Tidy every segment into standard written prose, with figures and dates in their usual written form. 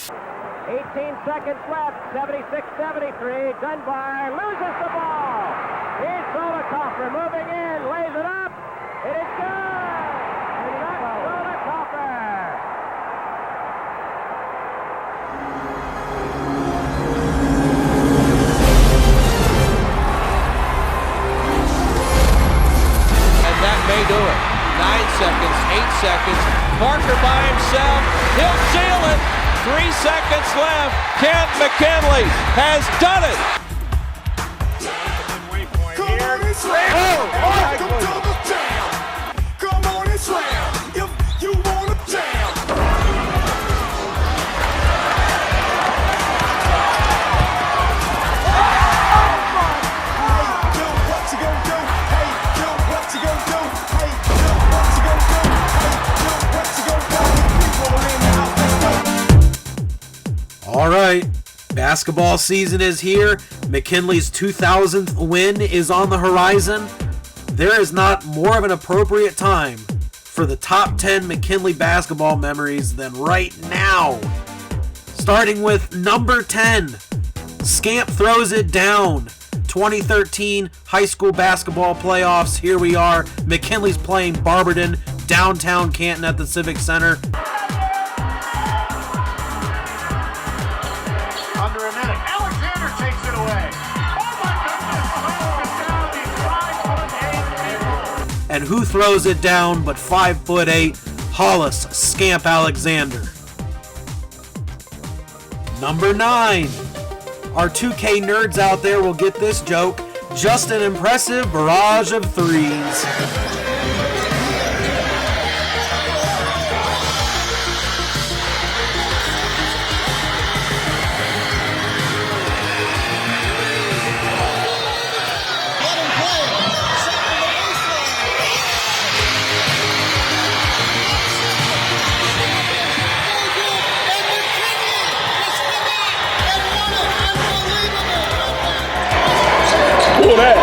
18 seconds left, 76-73. Dunbar loses the ball. Here's Solikoffer moving in, lays it up. It is good. And that's Solikoffer. And that may do it. 9 seconds, 8 seconds. Parker by himself. He'll seal it. 3 seconds left. Kent McKinley has done it. Come on and slam. Welcome to the jam. Come on and slam. If you want to jam. Hey, yo, what you gonna do? Hey, yo, what you gonna do? Hey, yo, what you gonna do? Hey, yo, what you gonna do? People in the house, let's go. All right, basketball season is here. McKinley's 2000th win is on the horizon. There is not more of an appropriate time for the top 10 McKinley basketball memories than right now. Starting with number 10, Scamp throws it down. 2013 high school basketball playoffs. Here we are. McKinley's playing Barberton, downtown Canton at the Civic Center. Under a minute. Alexander takes it away. Oh my goodness. And who throws it down but 5'8" Hollis Scamp Alexander. Number 9. Our 2K nerds out there will get this joke. Just an impressive barrage of threes. Pull that.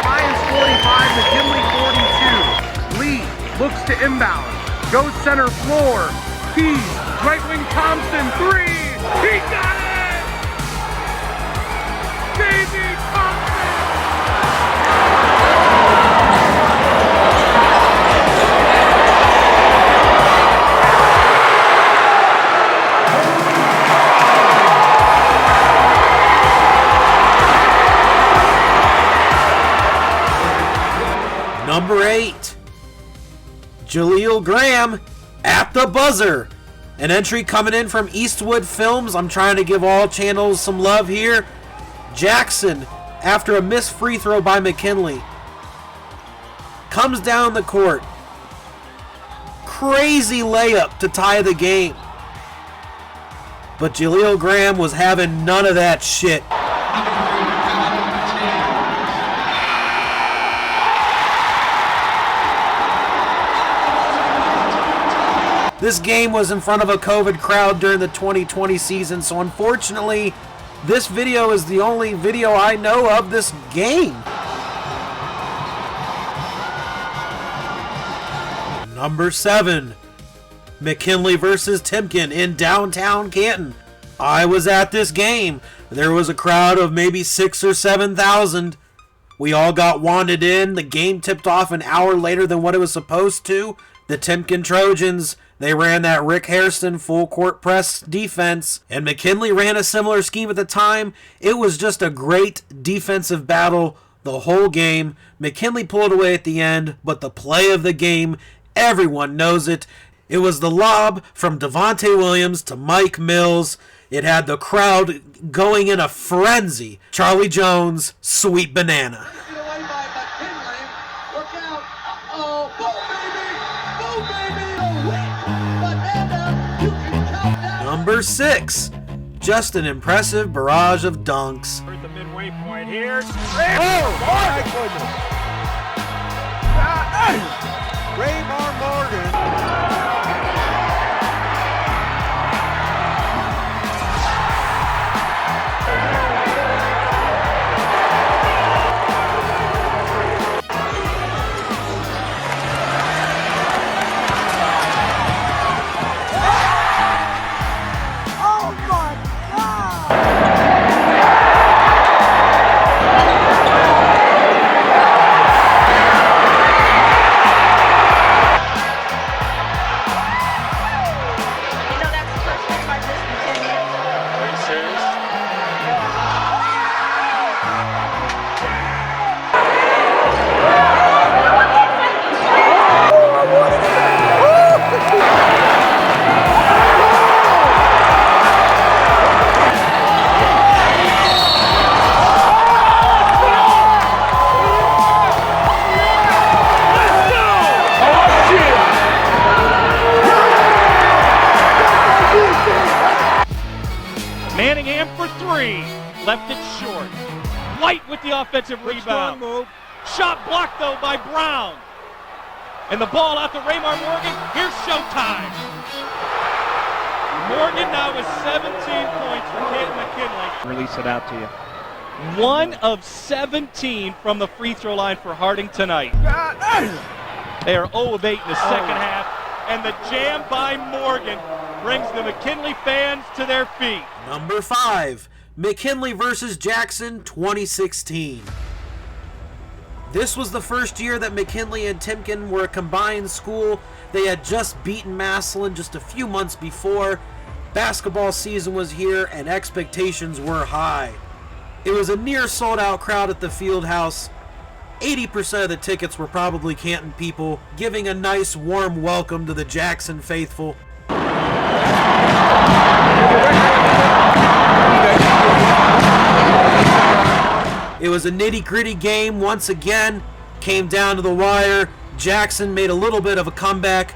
Lions 45, McKinley 42. Lee looks to inbound. Goes center floor. Keys, right wing Thompson, 3. He got it! Davey Thompson! Number 8, Jaleel Graham at the buzzer. An entry coming in from Eastwood Films. I'm trying to give all channels some love here. Jackson, after a missed free throw by McKinley, comes down the court. Crazy layup to tie the game. But Jaleel Graham was having none of that shit. This game was in front of a COVID crowd during the 2020 season, so unfortunately, this video is the only video I know of this game. Number 7, McKinley versus Timken in downtown Canton. I was at this game. There was a crowd of maybe 6,000 or 7,000. We all got wanted in. The game tipped off an hour later than what it was supposed to. The Timken Trojans, they ran that Rick Hairston full court press defense, and McKinley ran a similar scheme at the time. It was just a great defensive battle the whole game. McKinley pulled away at the end, but the play of the game, everyone knows it. It was the lob from Devontae Williams to Mike Mills. It had the crowd going in a frenzy. Charlie Jones, Sweet Banana. Number 6, just an impressive barrage of dunks. We're at the midway point here. Oh, my goodness. Raymar Morgan. left it short. White with the offensive rebound. Move. Shot blocked though by Brown. And the ball out to Raymar Morgan. Here's showtime. Morgan now with 17 points for Canton McKinley. Release it out to you. 1 of 17 from the free throw line for Harding tonight. They are 0 of 8 in the second half. And the jam by Morgan brings the McKinley fans to their feet. Number 5, McKinley versus Jackson 2016. This was the first year that McKinley and Timken were a combined school. They had just beaten Massillon just a few months before. Basketball season was here and expectations were high. It was a near sold out crowd at the field house. 80% of the tickets were probably Canton people, giving a nice warm welcome to the Jackson faithful. It was a nitty-gritty game once again, came down to the wire. Jackson made a little bit of a comeback.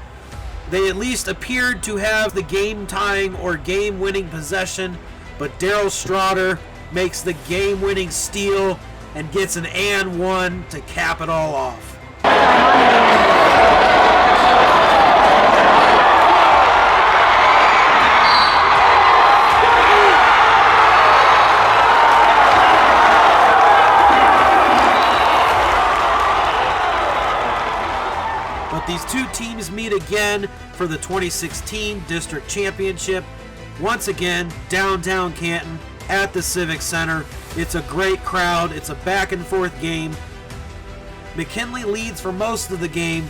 They at least appeared to have the game-tying or game-winning possession, but Daryl Straughter makes the game-winning steal and gets an and one to cap it all off. But these two teams meet again for the 2016 District Championship. Once again, downtown Canton at the Civic Center. It's a great crowd. It's a back and forth game. McKinley leads for most of the game.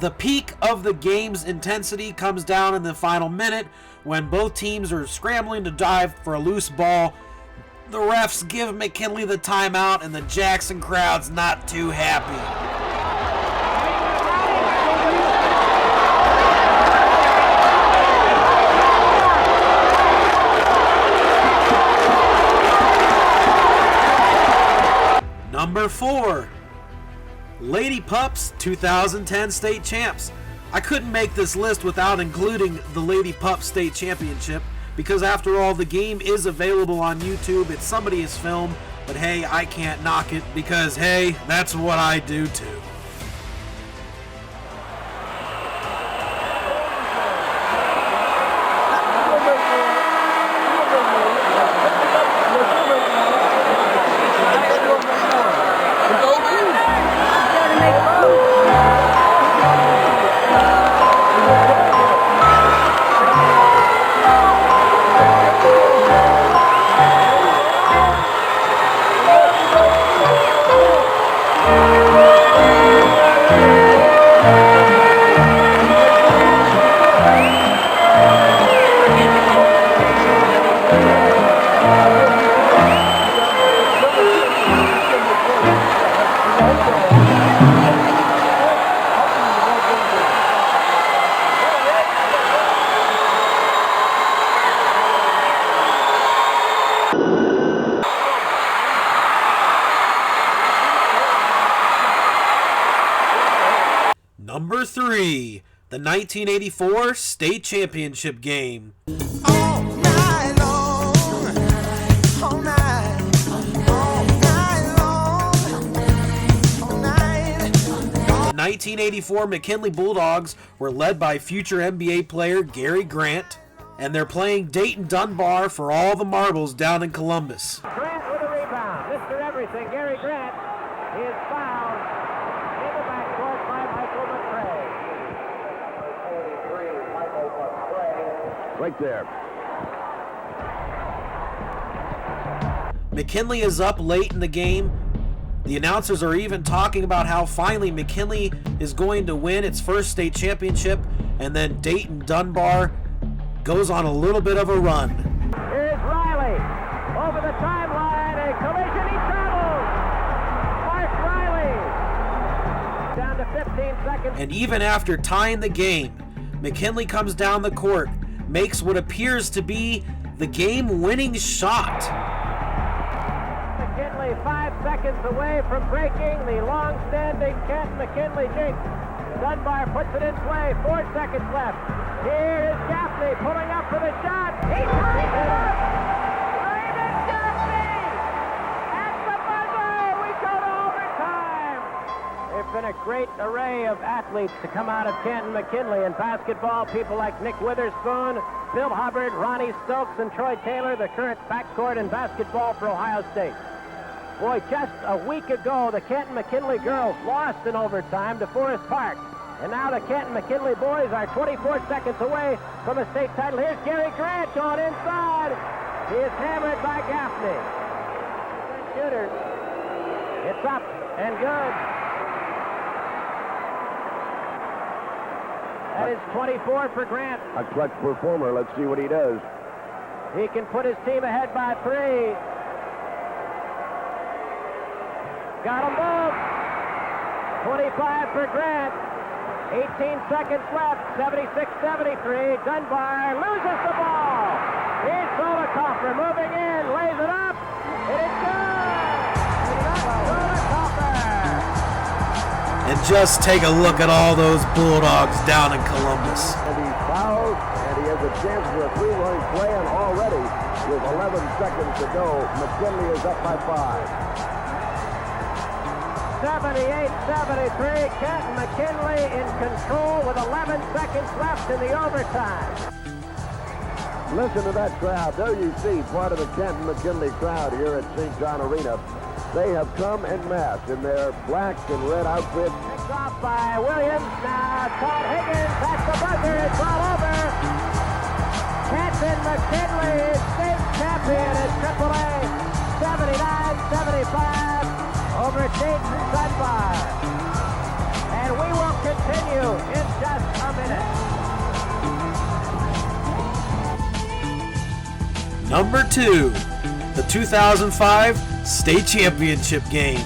The peak of the game's intensity comes down in the final minute when both teams are scrambling to dive for a loose ball. The refs give McKinley the timeout and the Jackson crowd's not too happy. Number 4. Lady Pups 2010 state champs. I couldn't make this list without including the Lady Pup State Championship because after all, the game is available on YouTube. It's somebody's film, but hey, I can't knock it because hey, that's what I do too. Number 3, the 1984 state championship game. All night long, all night, all night long, all night. The 1984 McKinley Bulldogs were led by future NBA player Gary Grant, and they're playing Dayton Dunbar for all the marbles down in Columbus. Grant with a rebound. Mr. Everything, Gary Grant, is fouled in the backcourt by Michael McCray. Right there. McKinley is up late in the game. The announcers are even talking about how finally McKinley is going to win its first state championship, and then Dayton Dunbar goes on a little bit of a run. Here's Riley over the timeline. A collision. He travels. Mark Riley down to 15 seconds. And even after tying the game, McKinley comes down the court, makes what appears to be the game-winning shot. McKinley 5 seconds away from breaking the long-standing Kent-McKinley jinx. Dunbar puts it in play, 4 seconds left. Here is Gaffney pulling up for the shot. He ties it up! Raymond Gaffney! At the buzzer! We go to overtime! There's been a great array of athletes to come out of Canton-McKinley in basketball. People like Nick Witherspoon, Bill Hubbard, Ronnie Stokes, and Troy Taylor, the current backcourt in basketball for Ohio State. Boy, just a week ago, the Canton-McKinley girls lost in overtime to Forest Park. And now the Canton-McKinley boys are 24 seconds away from a state title. Here's Gary Grant on inside. He is hammered by Gaffney. Shooter. It's up and good. That is 24 for Grant. A clutch performer. Let's see what he does. He can put his team ahead by 3. Got them both. 25 for Grant. 18 seconds left. 76-73. Dunbar loses the ball. Here's Soda-Coffer moving in. Lays it up. It is good. Soda-Coffer. And just take a look at all those Bulldogs down in Columbus. And he's fouled, and he has a chance for a three-run play, and already, with 11 seconds to go, McKinley is up by 5. 78-73, Canton-McKinley in control with 11 seconds left in the overtime. Listen to that crowd. There you see part of the Canton-McKinley crowd here at St. John Arena. They have come en masse in their black and red outfits. Picked off by Williams. Now Todd Higgins at the buzzer. It's all over. Canton-McKinley is state champion at AAA. 79-75. Over Dayton Dunbar. And we will continue in just a minute. Number 2, the 2005 state championship game.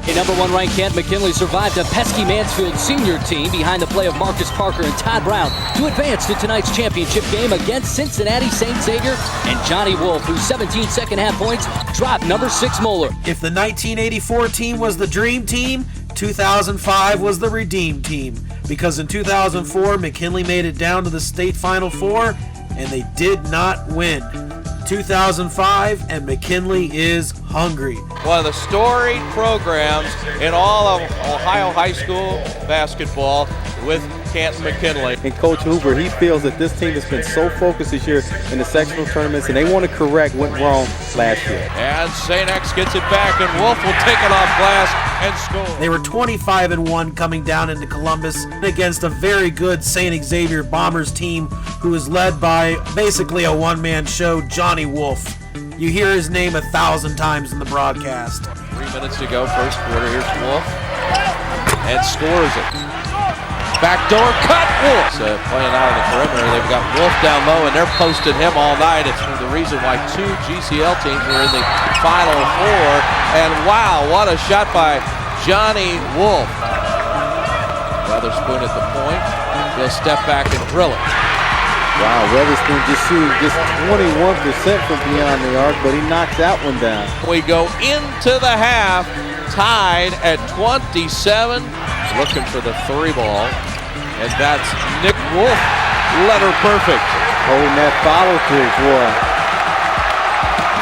A number 1 ranked Canton-McKinley survived a pesky Mansfield senior team behind the play of Marcus Parker and Todd Brown to advance to tonight's championship game against Cincinnati St. Xavier and Johnny Wolf, whose 17 second-half points dropped number 6 Moeller. If the 1984 team was the dream team, 2005 was the redeemed team. Because in 2004, McKinley made it down to the state Final Four, and they did not win. 2005, and McKinley is hungry. One of the storied programs in all of Ohio high school basketball with Canton-McKinley. And Coach Hoover, he feels that this team has been so focused this year in the sectional tournaments, and they want to correct what went wrong last year. And St. X gets it back, and Wolf will take it off glass and score. They were 25-1 coming down into Columbus against a very good St. Xavier Bombers team who is led by basically a one-man show, Johnny Wolf. You hear his name 1,000 times in the broadcast. 3 minutes to go, first quarter. Here's Wolf, and scores it. Backdoor cut, Wolf. Playing out of the perimeter. They've got Wolf down low, and they're posting him all night. It's the reason why 2 GCL teams were in the Final Four. And wow, what a shot by Johnny Wolf. Weatherspoon at the point. He'll step back and drill it. Wow, Weatherspoon just shooting just 21% from beyond the arc, but he knocks that one down. We go into the half, tied at 27. Looking for the 3 ball, and that's Nick Wolf, letter perfect. Holding that follow through, boy.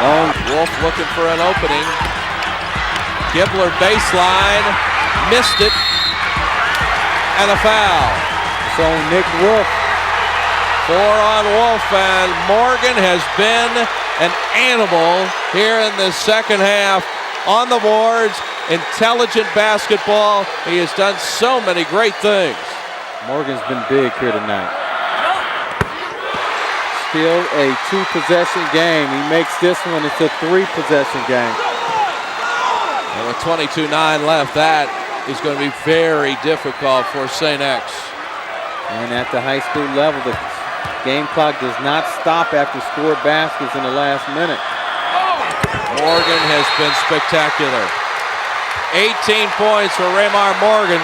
Long. Wolf looking for an opening. Gibbler baseline, missed it, and a foul. It's on Nick Wolf. 4 on Wolf, and Morgan has been an animal here in the second half on the boards. Intelligent basketball. He has done so many great things. Morgan's been big here tonight. Still a 2-possession game. He makes this one, it's a 3-possession game. And with 22-9 left, that is going to be very difficult for St. X. And at the high school level, the game clock does not stop after scored baskets in the last minute. Morgan has been spectacular. 18 points for Raymar Morgan.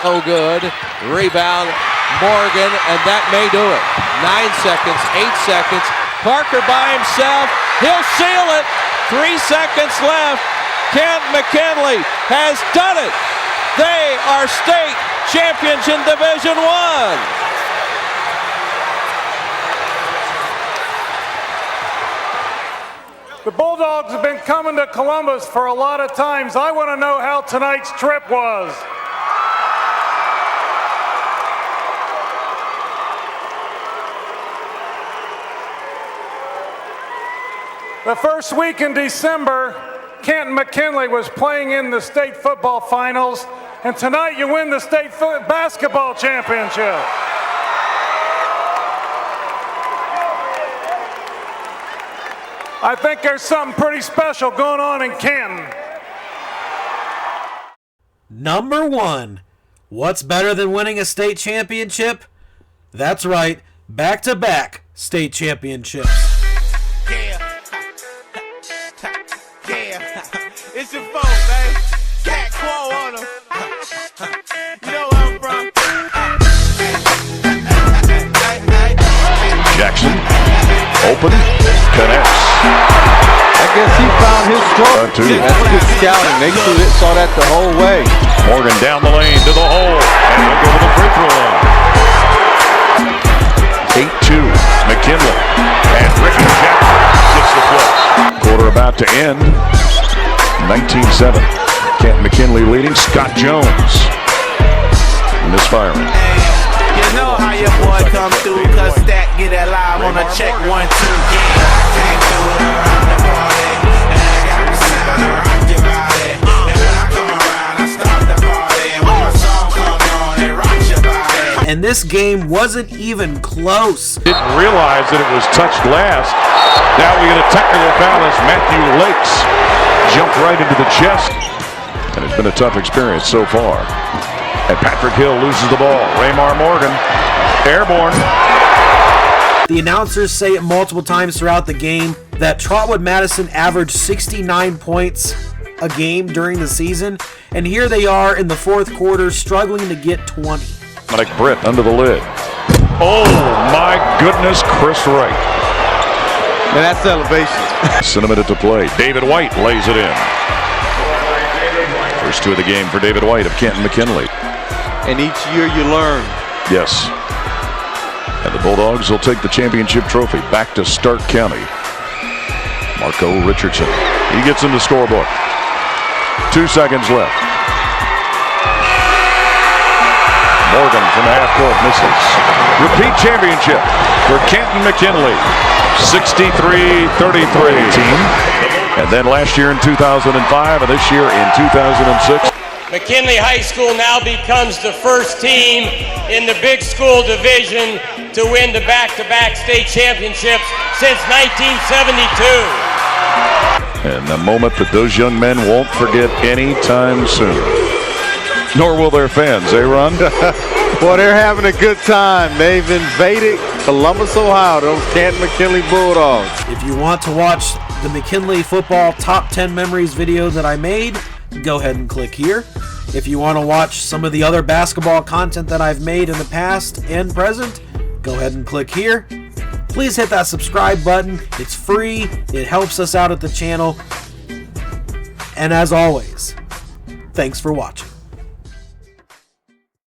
Oh, good. Rebound, Morgan, and that may do it. 9 seconds, 8 seconds. Parker by himself. He'll seal it. 3 seconds left. Kent McKinley has done it. They are state champions in Division I. The Bulldogs have been coming to Columbus for a lot of times. I want to know how tonight's trip was. The first week in December, Canton McKinley was playing in the state football finals, and tonight you win the state basketball championship. I think there's something pretty special going on in Canton. Number 1. What's better than winning a state championship? That's right, back-to-back state championships. It's your fault, man. Cat Quo on him. You know where I'm from. Jackson, open, connects. I guess he found his stroke. That's good scouting. They saw that the whole way. Morgan down the lane to the hole, and he'll go to the free throw line. 8-2, McKinley, and Ricky Jackson gets the flip. Quarter about to end. 19-7. Canton McKinley leading. Scott Jones misfiring. You know how your boy come through, cause Stack get that live on a check 1-2. Yeah, can't do it around the party. And I got the sound to rock your body. And when I come around, I start the party. And when my song comes on, it rocks your body. And this game wasn't even close. Didn't realize that it was touched last. Now we get a technical foul as Matthew Lakes jumped right into the chest. And it's been a tough experience so far. And Patrick Hill loses the ball. Raymar Morgan, airborne. The announcers say it multiple times throughout the game that Trotwood Madison averaged 69 points a game during the season. And here they are in the fourth quarter struggling to get 20. Mike Britt under the lid. Oh my goodness, Chris Wright. And that's elevation. Send a minute to play. David White lays it in. First 2 of the game for David White of Canton McKinley. And each year you learn. Yes. And the Bulldogs will take the championship trophy back to Stark County. Marco Richardson. He gets in the scorebook. 2 seconds left. Morgan from half court misses. Repeat championship for Canton McKinley. 63-33 team. And then last year in 2005 and this year in 2006. McKinley High School now becomes the first team in the big school division to win the back-to-back state championships since 1972. And a moment that those young men won't forget anytime soon. Nor will their fans, eh, Ron? Well, they're having a good time. They've invaded Columbus, Ohio, those Canton McKinley Bulldogs. If you want to watch the McKinley football top 10 memories video that I made, go ahead and click here. If you want to watch some of the other basketball content that I've made in the past and present, go ahead and click here. Please hit that subscribe button. It's free. It helps us out at the channel. And as always, thanks for watching.